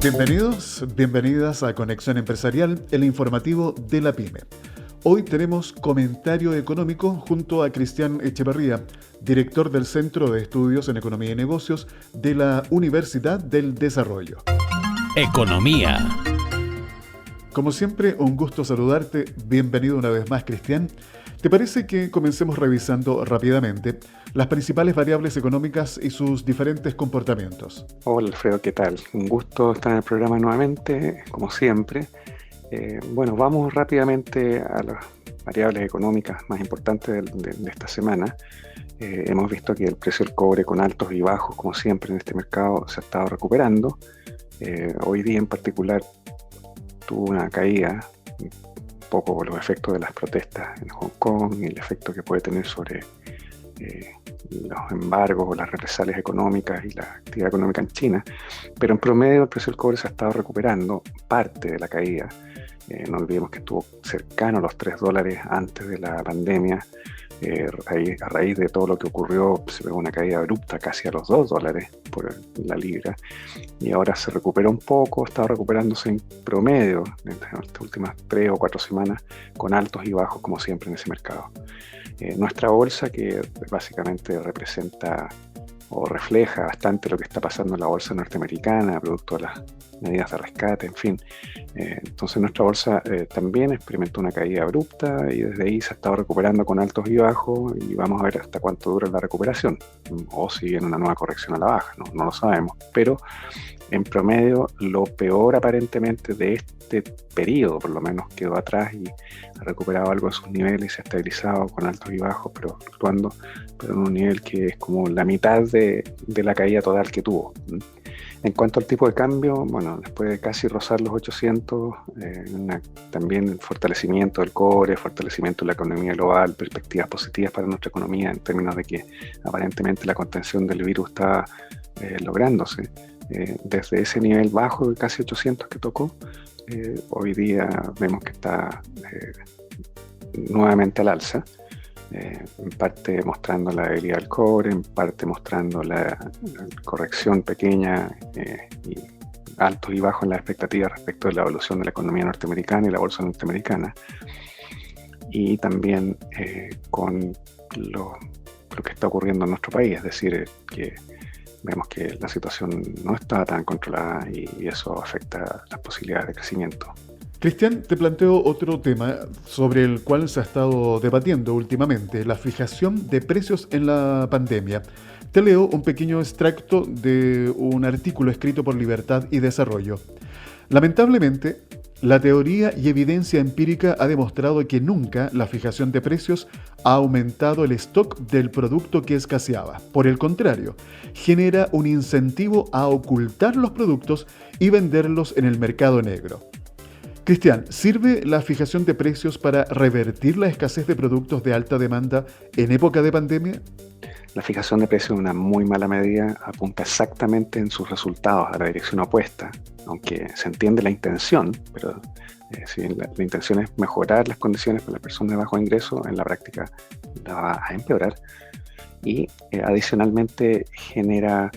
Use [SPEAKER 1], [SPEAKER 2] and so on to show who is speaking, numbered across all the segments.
[SPEAKER 1] Bienvenidos, bienvenidas a Conexión Empresarial, el informativo de la PYME. Hoy tenemos comentario económico junto a Cristian Echeverría, director del Centro de Estudios en Economía y Negocios de la Universidad del Desarrollo.
[SPEAKER 2] Economía.
[SPEAKER 1] Como siempre, un gusto saludarte. Bienvenido una vez más, Cristian. ¿Te parece que comencemos revisando rápidamente las principales variables económicas y sus diferentes comportamientos?
[SPEAKER 3] Hola Alfredo, ¿qué tal? Un gusto estar en el programa nuevamente, como siempre. Vamos rápidamente a las variables económicas más importantes de esta semana. Hemos visto que el precio del cobre, con altos y bajos, como siempre en este mercado, se ha estado recuperando. Hoy día en particular tuvo una caída, un poco por los efectos de las protestas en Hong Kong y el efecto que puede tener sobre los embargos o las represalias económicas y la actividad económica en China, pero en promedio el precio del cobre se ha estado recuperando parte de la caída. No olvidemos que estuvo cercano a los $3 antes de la pandemia. A raíz de todo lo que ocurrió, se pegó una caída abrupta casi a los $2 por la libra, y ahora se recupera un poco, está recuperándose en promedio en estas últimas 3 o 4 semanas, con altos y bajos como siempre en ese mercado. Nuestra bolsa, que básicamente representa o refleja bastante lo que está pasando en la bolsa norteamericana, producto de las medidas de rescate, en fin. Entonces nuestra bolsa también experimentó una caída abrupta y desde ahí se ha estado recuperando con altos y bajos, y vamos a ver hasta cuánto dura la recuperación, o si viene una nueva corrección a la baja, no lo sabemos. Pero en promedio, lo peor aparentemente de este periodo, por lo menos, quedó atrás y ha recuperado algo de sus niveles y se ha estabilizado con altos y bajos, pero fluctuando, pero en un nivel que es como la mitad de la caída total que tuvo. En cuanto al tipo de cambio, después de casi rozar los 800, también el fortalecimiento del cobre, fortalecimiento de la economía global, perspectivas positivas para nuestra economía en términos de que aparentemente la contención del virus está lográndose. Desde ese nivel bajo de casi 800 que tocó, hoy día vemos que está nuevamente al alza, en parte mostrando la debilidad del cobre, en parte mostrando la corrección pequeña y altos y bajos en las expectativas respecto de la evolución de la economía norteamericana y la bolsa norteamericana, y también con lo que está ocurriendo en nuestro país, es decir, que vemos que la situación no está tan controlada y eso afecta las posibilidades de crecimiento.
[SPEAKER 1] Cristian, te planteo otro tema sobre el cual se ha estado debatiendo últimamente, la fijación de precios en la pandemia. Te leo un pequeño extracto de un artículo escrito por Libertad y Desarrollo. Lamentablemente, la teoría y evidencia empírica ha demostrado que nunca la fijación de precios ha aumentado el stock del producto que escaseaba. Por el contrario, genera un incentivo a ocultar los productos y venderlos en el mercado negro. Cristian, ¿sirve la fijación de precios para revertir la escasez de productos de alta demanda en época de pandemia?
[SPEAKER 3] La fijación de precios, en una muy mala medida, apunta exactamente en sus resultados a la dirección opuesta, aunque se entiende la intención, pero si bien la intención es mejorar las condiciones para las personas de bajo ingreso, en la práctica la va a empeorar, y adicionalmente genera,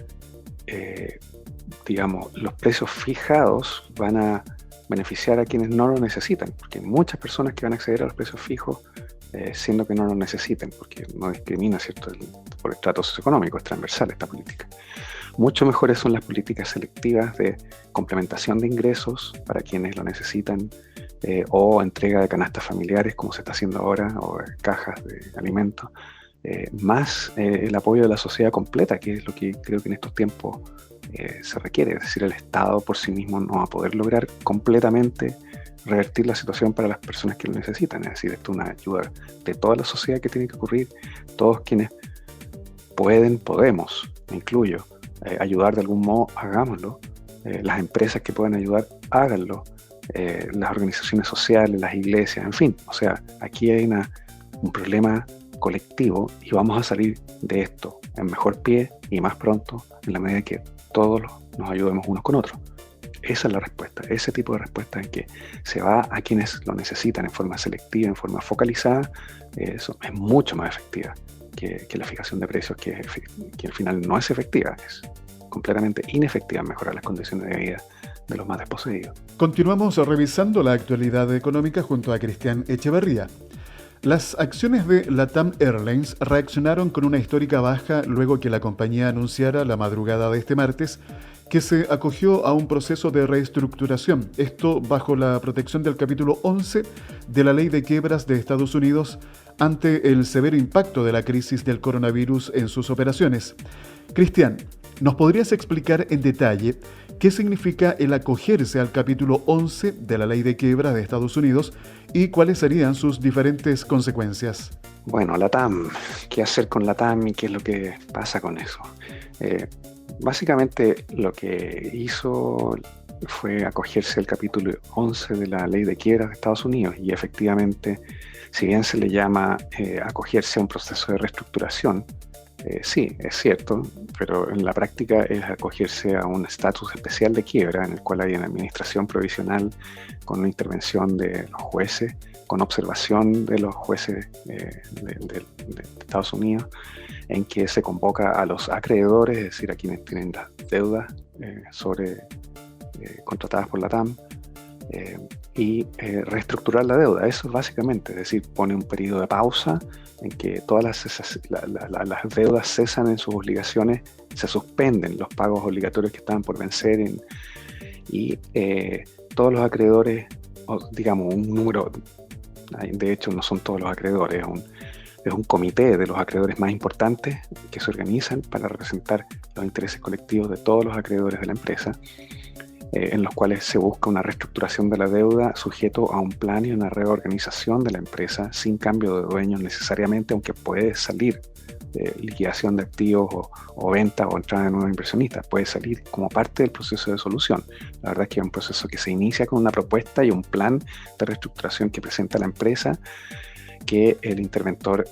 [SPEAKER 3] los precios fijados van a beneficiar a quienes no lo necesitan, porque hay muchas personas que van a acceder a los precios fijos siendo que no lo necesiten, porque no discrimina, ¿cierto?, por estratos socioeconómicos, es transversal esta política. Mucho mejores son las políticas selectivas de complementación de ingresos para quienes lo necesitan, o entrega de canastas familiares, como se está haciendo ahora, o cajas de alimentos, más el apoyo de la sociedad completa, que es lo que creo que en estos tiempos se requiere. Es decir, el Estado por sí mismo no va a poder lograr completamente revertir la situación para las personas que lo necesitan. Es decir, esto es una ayuda de toda la sociedad que tiene que ocurrir. Todos quienes podemos, me incluyo, ayudar de algún modo, hagámoslo. Las empresas que puedan ayudar, háganlo. Las organizaciones sociales, las iglesias, en fin. O sea, aquí hay un problema colectivo y vamos a salir de esto en mejor pie y más pronto, en la medida que todos nos ayudemos unos con otros. Esa es la respuesta, ese tipo de respuesta en que se va a quienes lo necesitan en forma selectiva, en forma focalizada. Eso es mucho más efectiva que la fijación de precios, que al final no es efectiva, es completamente inefectiva en mejorar las condiciones de vida de los más desposeídos.
[SPEAKER 1] Continuamos revisando la actualidad económica junto a Cristian Echeverría. Las acciones de LATAM Airlines reaccionaron con una histórica baja luego que la compañía anunciara la madrugada de este martes que se acogió a un proceso de reestructuración, esto bajo la protección del capítulo 11 de la Ley de Quiebras de Estados Unidos ante el severo impacto de la crisis del coronavirus en sus operaciones. Cristian, ¿nos podrías explicar en detalle qué significa el acogerse al capítulo 11 de la Ley de Quiebra de Estados Unidos y cuáles serían sus diferentes consecuencias?
[SPEAKER 3] Bueno, LATAM, ¿qué hacer con LATAM y qué es lo que pasa con eso? Básicamente lo que hizo fue acogerse al capítulo 11 de la Ley de Quiebras de Estados Unidos y efectivamente, si bien se le llama acogerse a un proceso de reestructuración, sí, es cierto, pero en la práctica es acogerse a un estatus especial de quiebra en el cual hay una administración provisional con una intervención de los jueces, con observación de los jueces de Estados Unidos, en que se convoca a los acreedores, es decir, a quienes tienen las deudas contratadas por la TAM, y reestructurar la deuda. Eso es básicamente, es decir, pone un periodo de pausa en que todas las deudas cesan en sus obligaciones, se suspenden los pagos obligatorios que estaban por vencer y todos los acreedores, digamos, un número, de hecho no son todos los acreedores, es un comité de los acreedores más importantes que se organizan para representar los intereses colectivos de todos los acreedores de la empresa, en los cuales se busca una reestructuración de la deuda sujeto a un plan y una reorganización de la empresa sin cambio de dueños necesariamente, aunque puede salir liquidación de activos o venta o entrada de nuevos inversionistas, puede salir como parte del proceso de solución. La verdad es que es un proceso que se inicia con una propuesta y un plan de reestructuración que presenta la empresa, que el interventor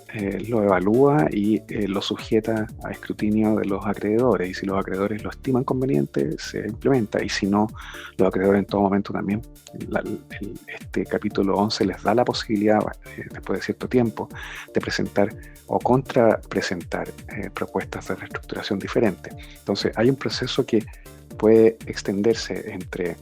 [SPEAKER 3] lo evalúa y lo sujeta a escrutinio de los acreedores, y si los acreedores lo estiman conveniente se implementa, y si no, los acreedores en todo momento también, este capítulo 11 les da la posibilidad después de cierto tiempo de presentar o contrapresentar propuestas de reestructuración diferentes. Entonces hay un proceso que puede extenderse entre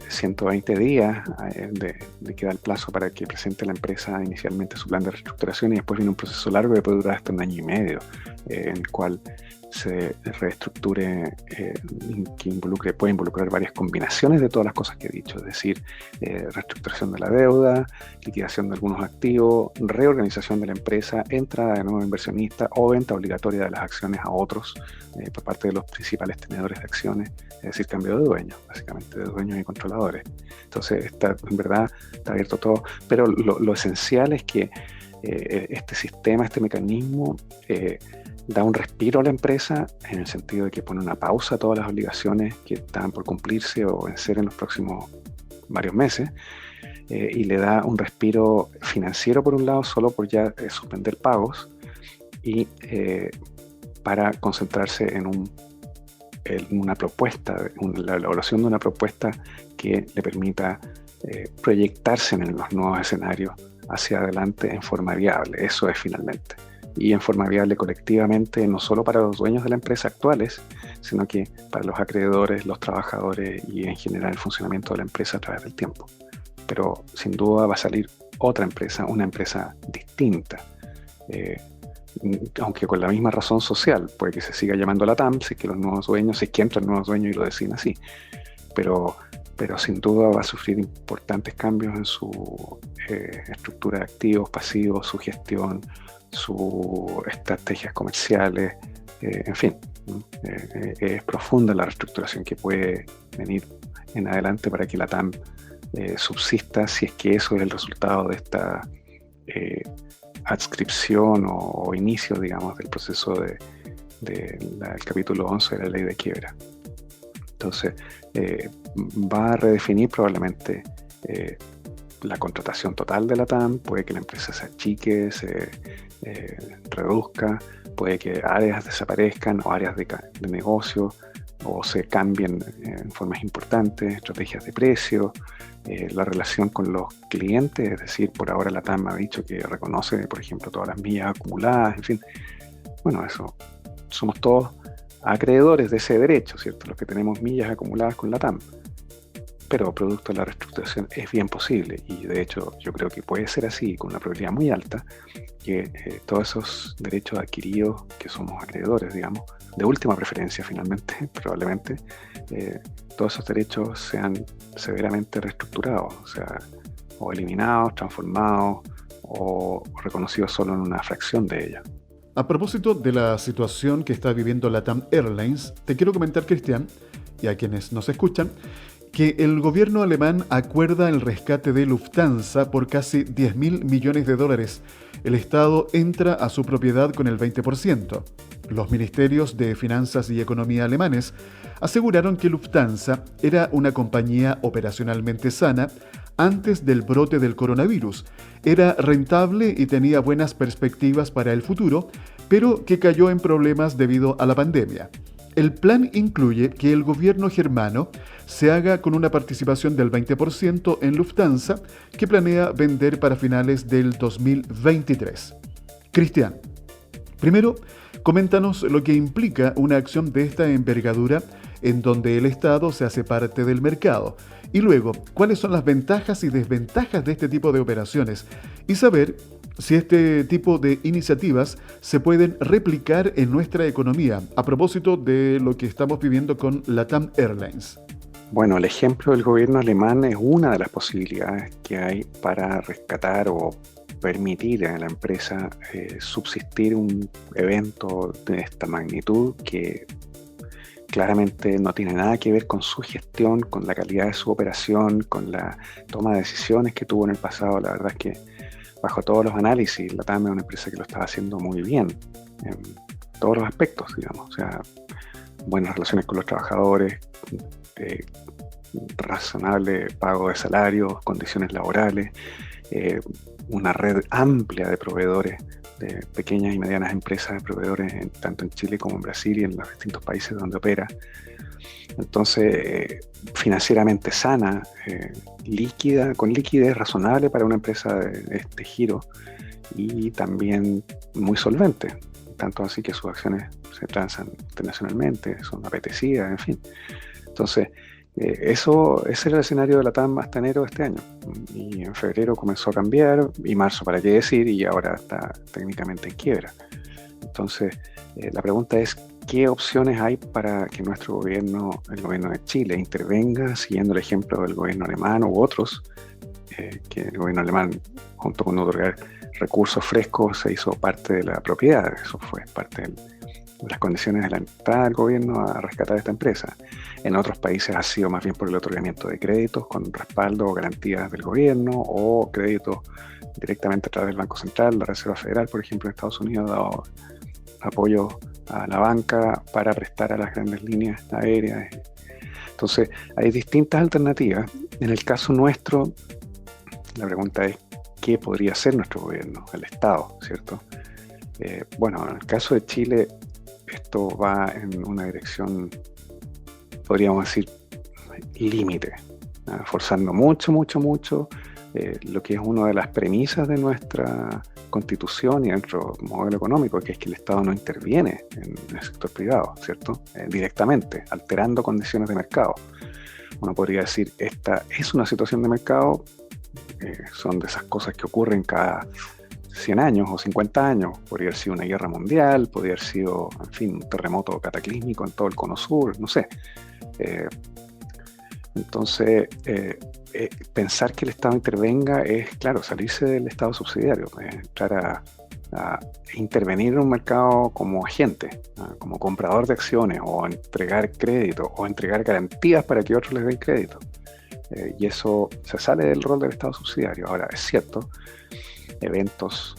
[SPEAKER 3] 120 días de que da el plazo para que presente la empresa inicialmente su plan de reestructuración, y después viene un proceso largo que puede durar hasta 1 año y medio, en el cual se reestructure, que puede involucrar varias combinaciones de todas las cosas que he dicho, es decir, reestructuración de la deuda, liquidación de algunos activos, reorganización de la empresa, entrada de nuevos inversionistas o venta obligatoria de las acciones a otros por parte de los principales tenedores de acciones, es decir, cambio de dueños, básicamente de dueños y controladores. Entonces, en verdad está abierto todo, pero lo esencial es que este sistema, este mecanismo da un respiro a la empresa en el sentido de que pone una pausa a todas las obligaciones que estaban por cumplirse o vencer en los próximos varios meses, y le da un respiro financiero por un lado, solo por ya suspender pagos, y para concentrarse en una propuesta, la elaboración de una propuesta que le permita proyectarse en los nuevos escenarios hacia adelante en forma viable. Eso es finalmente. Y en forma viable colectivamente, no solo para los dueños de la empresa actuales, sino que para los acreedores, los trabajadores y en general el funcionamiento de la empresa a través del tiempo. Pero sin duda va a salir otra empresa, una empresa distinta, aunque con la misma razón social. Puede que se siga llamando LATAM, si es que los nuevos dueños, si es que entran nuevos dueños y lo deciden así, pero sin duda va a sufrir importantes cambios en su estructura de activos, pasivos, su gestión, sus estrategias comerciales, en fin, es profunda la reestructuración que puede venir en adelante para que la TAM subsista, si es que eso es el resultado de esta adscripción o inicio, digamos, del proceso del capítulo 11 de la Ley de Quiebra. Entonces, va a redefinir probablemente la contratación total de la TAM, puede que la empresa se achique, se reduzca, puede que áreas desaparezcan o áreas de negocio o se cambien en formas importantes, estrategias de precio, la relación con los clientes, es decir, por ahora la TAM ha dicho que reconoce, por ejemplo, todas las millas acumuladas, en fin. Bueno, eso somos todos acreedores de ese derecho, ¿cierto? Los que tenemos millas acumuladas con LATAM. Pero producto de la reestructuración es bien posible, y de hecho yo creo que puede ser así, con una probabilidad muy alta, que todos esos derechos adquiridos que somos acreedores, digamos, de última preferencia finalmente, probablemente, todos esos derechos sean severamente reestructurados, o sea, o eliminados, transformados o reconocidos solo en una fracción de ellas.
[SPEAKER 1] A propósito de la situación que está viviendo LATAM Airlines, te quiero comentar, Cristian, y a quienes nos escuchan, que el gobierno alemán acuerda el rescate de Lufthansa por casi 10.000 millones de dólares. El Estado entra a su propiedad con el 20%. Los ministerios de Finanzas y Economía alemanes aseguraron que Lufthansa era una compañía operacionalmente sana antes del brote del coronavirus. Era rentable y tenía buenas perspectivas para el futuro, pero que cayó en problemas debido a la pandemia. El plan incluye que el gobierno germano se haga con una participación del 20% en Lufthansa, que planea vender para finales del 2023. Cristian, primero, coméntanos lo que implica una acción de esta envergadura en donde el Estado se hace parte del mercado. Y luego, ¿cuáles son las ventajas y desventajas de este tipo de operaciones? Y saber si este tipo de iniciativas se pueden replicar en nuestra economía, a propósito de lo que estamos viviendo con LATAM Airlines.
[SPEAKER 3] Bueno, el ejemplo del gobierno alemán es una de las posibilidades que hay para rescatar o permitir a la empresa subsistir un evento de esta magnitud que claramente no tiene nada que ver con su gestión, con la calidad de su operación, con la toma de decisiones que tuvo en el pasado. La verdad es que bajo todos los análisis, LATAM es una empresa que lo estaba haciendo muy bien en todos los aspectos, digamos. O sea, buenas relaciones con los trabajadores, razonable pago de salarios, condiciones laborales, una red amplia de proveedores, de pequeñas y medianas empresas de proveedores, tanto en Chile como en Brasil y en los distintos países donde opera. Entonces, financieramente sana, líquida, con liquidez razonable para una empresa de este giro, y también muy solvente, tanto así que sus acciones se transan internacionalmente, son apetecidas, en fin. Entonces, ese era el escenario de LATAM hasta enero de este año, y en febrero comenzó a cambiar, y marzo para qué decir, y ahora está técnicamente en quiebra. Entonces, la pregunta es, ¿qué opciones hay para que nuestro gobierno, el gobierno de Chile, intervenga siguiendo el ejemplo del gobierno alemán u otros, que el gobierno alemán, junto con otorgar recursos frescos, se hizo parte de la propiedad? Eso fue parte de las condiciones de la entrada del gobierno a rescatar esta empresa. En otros países ha sido más bien por el otorgamiento de créditos con respaldo o garantías del gobierno, o créditos directamente a través del Banco Central. La Reserva Federal, por ejemplo, en Estados Unidos ha dado apoyo a la banca para prestar a las grandes líneas aéreas. Entonces, hay distintas alternativas. En el caso nuestro, la pregunta es, ¿qué podría hacer nuestro gobierno, el Estado, ¿cierto? Bueno, en el caso de Chile, esto va en una dirección, podríamos decir, límite, forzando mucho lo que es una de las premisas de nuestra Constitución y nuestro modelo económico, que es que el Estado no interviene en el sector privado, ¿cierto? Directamente, alterando condiciones de mercado. Uno podría decir, esta es una situación de mercado, son de esas cosas que ocurren cada 100 años o 50 años. Podría haber sido una guerra mundial, podría haber sido, en fin, un terremoto cataclísmico en todo el cono sur, no sé. Entonces, pensar que el Estado intervenga es, claro, salirse del Estado subsidiario, entrar a intervenir en un mercado como agente, como comprador de acciones, o entregar crédito, o entregar garantías para que otros les den crédito. Y eso se sale del rol del Estado subsidiario. Ahora, es cierto, eventos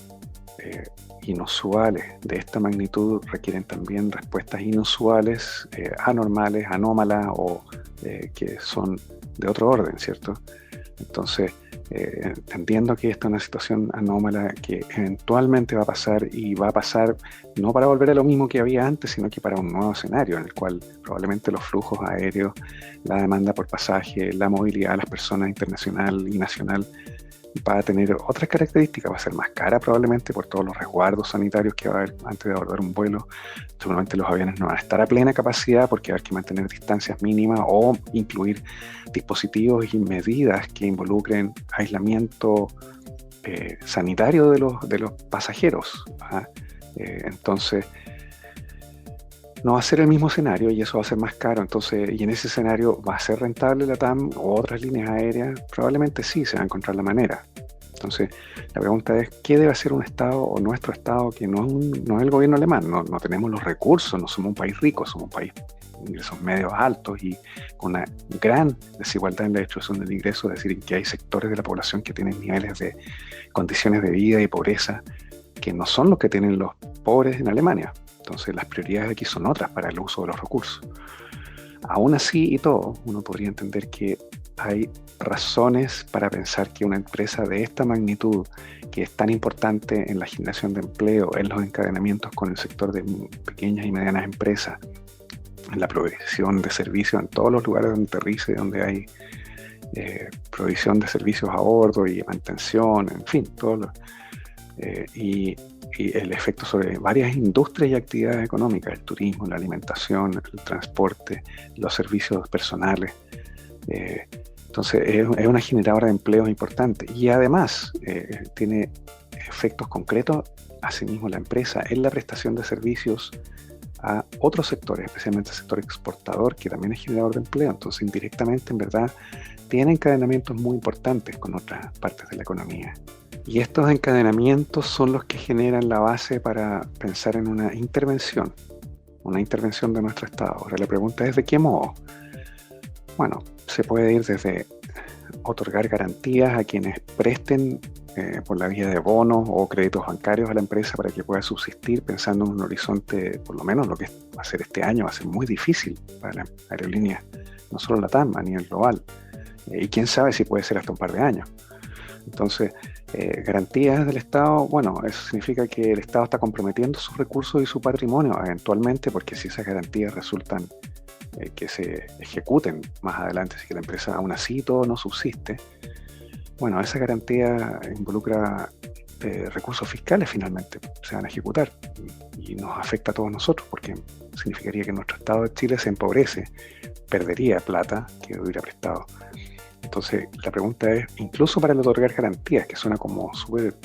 [SPEAKER 3] inusuales de esta magnitud requieren también respuestas inusuales, anormales, anómalas, o que son de otro orden, ¿cierto? Entonces, entendiendo que esta es una situación anómala que eventualmente va a pasar, y va a pasar no para volver a lo mismo que había antes, sino que para un nuevo escenario en el cual probablemente los flujos aéreos, la demanda por pasaje, la movilidad de las personas internacional y nacional va a tener otras características, va a ser más cara probablemente por todos los resguardos sanitarios que va a haber antes de abordar un vuelo. Seguramente los aviones no van a estar a plena capacidad porque va a haber que mantener distancias mínimas o incluir dispositivos y medidas que involucren aislamiento sanitario de los pasajeros. Entonces, no va a ser el mismo escenario y eso va a ser más caro. Entonces, y en ese escenario, ¿va a ser rentable la TAM o otras líneas aéreas? Probablemente sí, se va a encontrar la manera. Entonces, la pregunta es, ¿qué debe hacer un Estado o nuestro Estado que no es el gobierno alemán? No tenemos los recursos, no somos un país rico, somos un país de ingresos medios altos y con una gran desigualdad en la distribución del ingreso, es decir, que hay sectores de la población que tienen niveles de condiciones de vida y pobreza que no son los que tienen los pobres en Alemania. Entonces las prioridades aquí son otras para el uso de los recursos. Aún así y todo, uno podría entender que hay razones para pensar que una empresa de esta magnitud, que es tan importante en la generación de empleo, en los encadenamientos con el sector de pequeñas y medianas empresas, en la provisión de servicios en todos los lugares donde aterrice, donde hay provisión de servicios a bordo y mantención, en fin, todo lo, y el efecto sobre varias industrias y actividades económicas, el turismo, la alimentación, el transporte, los servicios personales. Entonces es una generadora de empleos importante y además tiene efectos concretos, asimismo la empresa, en la prestación de servicios a otros sectores, especialmente el sector exportador, que también es generador de empleo. Entonces indirectamente, en verdad, tiene encadenamientos muy importantes con otras partes de la economía. Y estos encadenamientos son los que generan la base para pensar en una intervención de nuestro Estado. Ahora la pregunta es, ¿de qué modo? Bueno, se puede ir desde otorgar garantías a quienes presten por la vía de bonos o créditos bancarios a la empresa para que pueda subsistir, pensando en un horizonte, por lo menos lo que va a ser este año, va a ser muy difícil para la aerolínea, no solo la TAM, a nivel global. Y quién sabe si puede ser hasta un par de años. Entonces, garantías del Estado, bueno, eso significa que el Estado está comprometiendo sus recursos y su patrimonio eventualmente, porque si esas garantías resultan que se ejecuten más adelante, si que la empresa aún así todo no subsiste, bueno, esa garantía involucra recursos fiscales finalmente, se van a ejecutar y nos afecta a todos nosotros, porque significaría que nuestro Estado de Chile se empobrece, perdería plata que hubiera prestado. Entonces, la pregunta es, incluso para el otorgar garantías, que suena como súper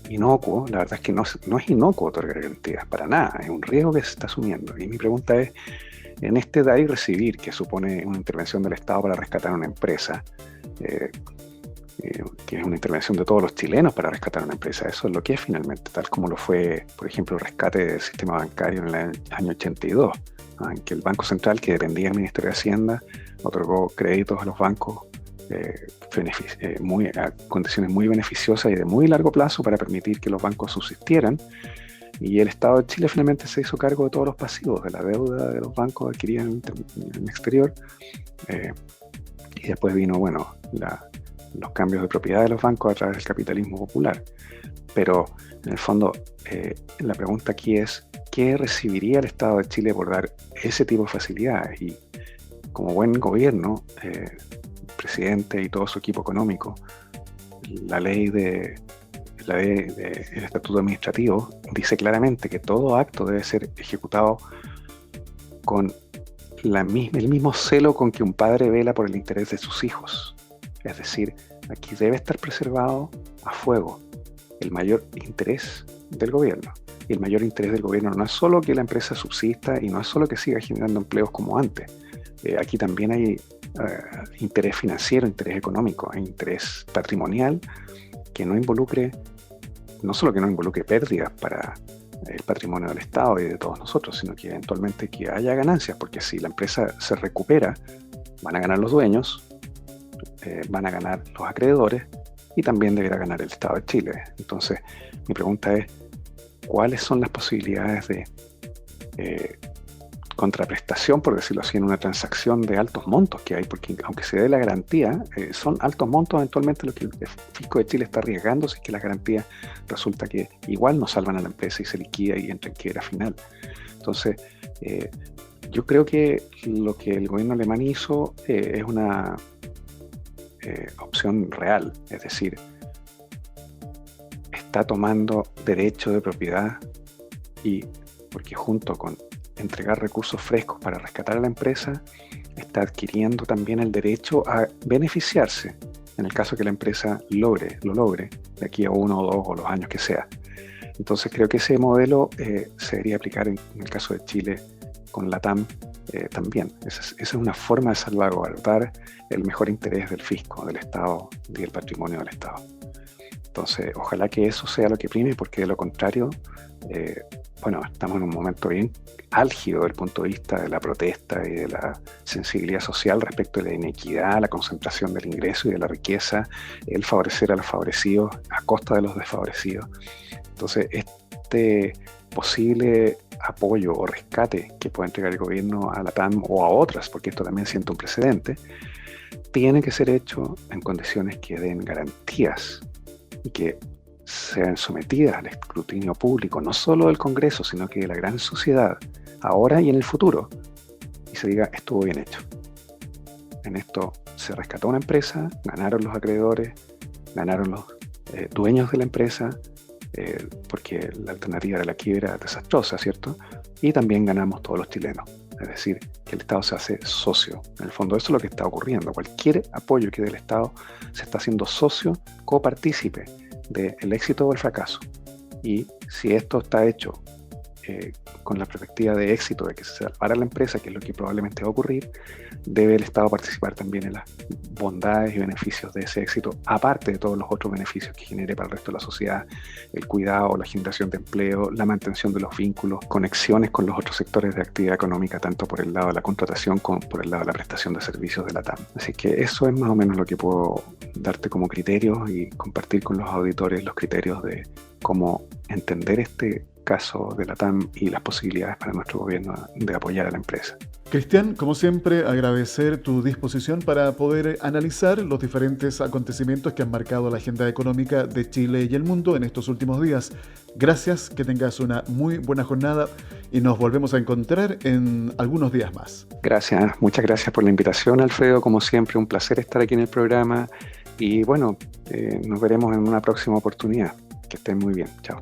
[SPEAKER 3] inocuo, la verdad es que no es inocuo otorgar garantías, para nada, es un riesgo que se está asumiendo. Y mi pregunta es, en este dar y recibir, que supone una intervención del Estado para rescatar una empresa, que es una intervención de todos los chilenos para rescatar una empresa, eso es lo que es finalmente, tal como lo fue, por ejemplo, el rescate del sistema bancario en el año 82, en que el Banco Central, que dependía del Ministerio de Hacienda, otorgó créditos a los bancos a condiciones muy beneficiosas y de muy largo plazo para permitir que los bancos subsistieran. Y el Estado de Chile finalmente se hizo cargo de todos los pasivos, de la deuda de los bancos adquirida en el exterior. Y después vino, bueno, los cambios de propiedad de los bancos a través del capitalismo popular. Pero, en el fondo, la pregunta aquí es, ¿qué recibiría el Estado de Chile por dar ese tipo de facilidades? Y como buen gobierno, el presidente y todo su equipo económico, la ley del estatuto administrativo dice claramente que todo acto debe ser ejecutado con el mismo celo con que un padre vela por el interés de sus hijos. Es decir, aquí debe estar preservado a fuego el mayor interés del gobierno. Y el mayor interés del gobierno no es solo que la empresa subsista y no es solo que siga generando empleos como antes. Aquí también hay interés financiero, interés económico, hay interés patrimonial que no solo que no involucre pérdidas para el patrimonio del Estado y de todos nosotros, sino que eventualmente que haya ganancias, porque si la empresa se recupera, van a ganar los dueños, van a ganar los acreedores y también deberá ganar el Estado de Chile. Entonces, mi pregunta es, ¿cuáles son las posibilidades de contraprestación, por decirlo así, en una transacción de altos montos que hay? Porque aunque se dé la garantía, son altos montos eventualmente lo que el Fisco de Chile está arriesgando si es que las garantías resulta que igual no salvan a la empresa y se liquida y entra en quiebra final. Entonces, yo creo que lo que el gobierno alemán hizo es opción real, es decir, está tomando derecho de propiedad y porque junto con entregar recursos frescos para rescatar a la empresa, está adquiriendo también el derecho a beneficiarse en el caso que la empresa lo logre de aquí a 1 o 2 o los años que sea. Entonces creo que ese modelo se debería aplicar en el caso de Chile con LATAM también. Esa es una forma de salvaguardar el mejor interés del fisco, del Estado y el patrimonio del Estado. Entonces, ojalá que eso sea lo que prime, porque de lo contrario, estamos en un momento bien álgido desde el punto de vista de la protesta y de la sensibilidad social respecto de la inequidad, la concentración del ingreso y de la riqueza, el favorecer a los favorecidos a costa de los desfavorecidos. Entonces, este posible apoyo o rescate que pueda entregar el gobierno a la TAM o a otras, porque esto también sienta un precedente, tiene que ser hecho en condiciones que den garantías y que sean sometidas al escrutinio público, no solo del Congreso, sino que de la gran sociedad, ahora y en el futuro, y se diga, estuvo bien hecho. En esto se rescató una empresa, ganaron los acreedores, ganaron los dueños de la empresa, porque la alternativa era la quiebra desastrosa, ¿cierto? Y también ganamos todos los chilenos. Es decir, que el Estado se hace socio. En el fondo eso es lo que está ocurriendo. Cualquier apoyo que dé el Estado se está haciendo socio, copartícipe del éxito o el fracaso. Y si esto está hecho con la perspectiva de éxito, de que se salvara la empresa, que es lo que probablemente va a ocurrir, debe el Estado participar también en las bondades y beneficios de ese éxito, aparte de todos los otros beneficios que genere para el resto de la sociedad, el cuidado, la generación de empleo, la mantención de los vínculos, conexiones con los otros sectores de actividad económica, tanto por el lado de la contratación como por el lado de la prestación de servicios de la TAM. Así que eso es más o menos lo que puedo darte como criterios y compartir con los auditores los criterios de cómo entender este caso de la TAM y las posibilidades para nuestro gobierno de apoyar a la empresa.
[SPEAKER 1] Cristian, como siempre, agradecer tu disposición para poder analizar los diferentes acontecimientos que han marcado la agenda económica de Chile y el mundo en estos últimos días. Gracias, que tengas una muy buena jornada y nos volvemos a encontrar en algunos días más.
[SPEAKER 3] Gracias, muchas gracias por la invitación, Alfredo. Como siempre, un placer estar aquí en el programa y nos veremos en una próxima oportunidad. Que estén muy bien. Chao.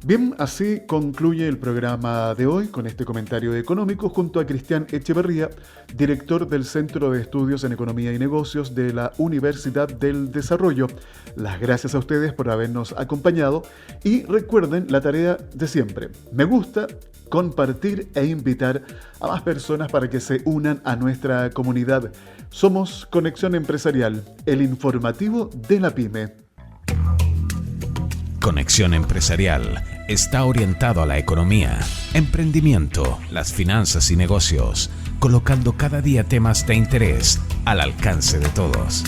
[SPEAKER 1] Bien, así concluye el programa de hoy con este comentario económico junto a Cristian Echeverría, director del Centro de Estudios en Economía y Negocios de la Universidad del Desarrollo. Las gracias a ustedes por habernos acompañado y recuerden la tarea de siempre. Me gusta, compartir e invitar a más personas para que se unan a nuestra comunidad. Somos Conexión Empresarial, el informativo de la PYME.
[SPEAKER 2] Conexión Empresarial está orientado a la economía, emprendimiento, las finanzas y negocios, colocando cada día temas de interés al alcance de todos.